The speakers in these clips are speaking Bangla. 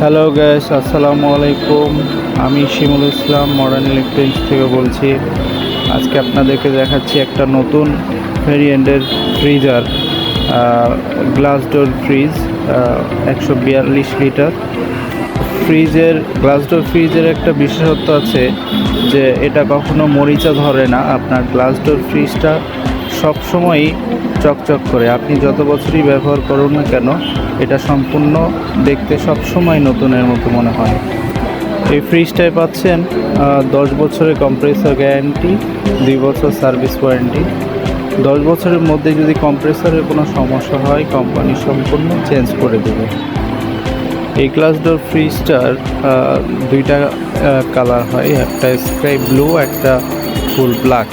হ্যালো গ্যাস, আসসালামু আলাইকুম। আমি শিমুল ইসলাম মডার্ন ইলেকট্রনিক্স থেকে বলছি। আজকে আপনাদেরকে দেখাচ্ছি একটা নতুন ভেরিয়েন্টের freezer, glass door fridge, 142 litre. Glass door ফ্রিজের একটা বিশেষত্ব আছে যে এটা কখনো মরিচা ধরে না। আপনার গ্লাস ডোর ফ্রিজটা সবসময়ই চকচক করে, আপনি যত বছরই ব্যবহার করুন না কেন এটা সম্পূর্ণ দেখতে সবসময় নতুনের মতো মনে হয়। এই ফ্রিজটায় পাচ্ছেন 10 বছরের কম্প্রেসর গ্যারান্টি, 2 বছর সার্ভিস ওয়ারেন্টি। 10 বছরের মধ্যে যদি কম্প্রেসরের কোনো সমস্যা হয় কোম্পানি সম্পূর্ণ চেঞ্জ করে দেবে। এই গ্লাস ডোর ফ্রিজটার দুইটা কালার হয়, একটা স্কাই ব্লু, একটা ফুল ব্ল্যাক।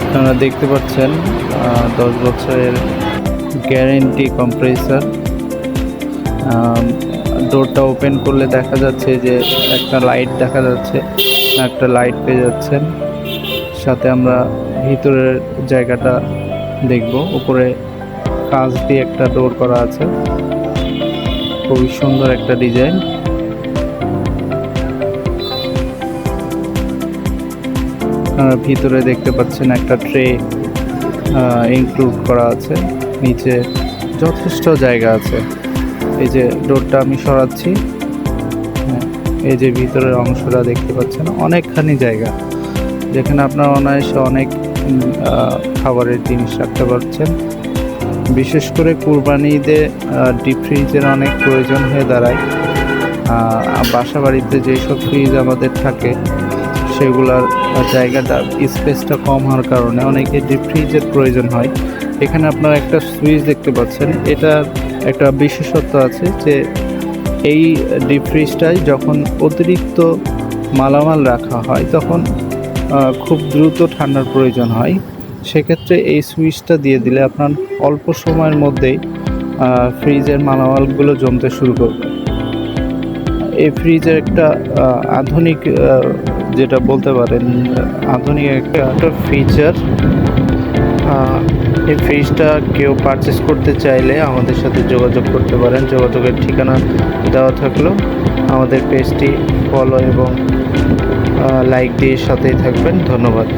আপনারা দেখতে পাচ্ছেন 10 বছরের গ্যারেন্টি কম্প্রেসর। ডোরটা ওপেন করলে দেখা যাচ্ছে যে একটা লাইট দেখা যাচ্ছে, একটা লাইট পেয়ে যাচ্ছেন। সাথে আমরা ভিতরের জায়গাটা দেখব। উপরে কাঁচ দিয়ে একটা ডোর করা আছে, খুবই সুন্দর একটা ডিজাইন। আপনারা ভিতরে দেখতে পাচ্ছেন একটা ট্রে ইনক্লুড করা আছে, নিচে যথেষ্ট জায়গা আছে। এই যে ডোরটা আমি সরাচ্ছি, এই যে ভিতরের অংশটা দেখতে পাচ্ছেন, অনেকখানি জায়গা যেখানে আপনার অনায়াসে অনেক খাবারের জিনিস রাখতে পারছেন। বিশেষ করে কুরবানি ঈদে ডিপ ফ্রিজের অনেক প্রয়োজন হয়ে দাঁড়ায়। বাসা বাড়িতে যেসব ফ্রিজ আমাদের থাকে সেগুলোর জায়গাটা, স্পেসটা কম হওয়ার কারণে অনেকে ডিপ ফ্রিজের প্রয়োজন হয়। এখানে আপনারা একটা সুইচ দেখতে পাচ্ছেন। এটার একটা বিশেষত্ব আছে যে এই ডিপ ফ্রিজটায় যখন অতিরিক্ত মালামাল রাখা হয় তখন খুব দ্রুত ঠান্ডার প্রয়োজন হয়। সেক্ষেত্রে এই সুইচটা দিয়ে দিলে আপনার অল্প সময়ের মধ্যেই ফ্রিজের মালামালগুলো জমতে শুরু করবে। এই ফ্রিজের একটা আধুনিক, যেটা বলতে পারেন আধুনিক একটা ফিচার। এই ফ্রিজটা কেউ পারচেস করতে চাইলে আমাদের সাথে যোগাযোগ করতে পারেন। যোগাযোগের ঠিকানা দেওয়া থাকলো। আমাদের পেজটি ফলো এবং লাইক দিয়ে সাথেই থাকবেন। ধন্যবাদ।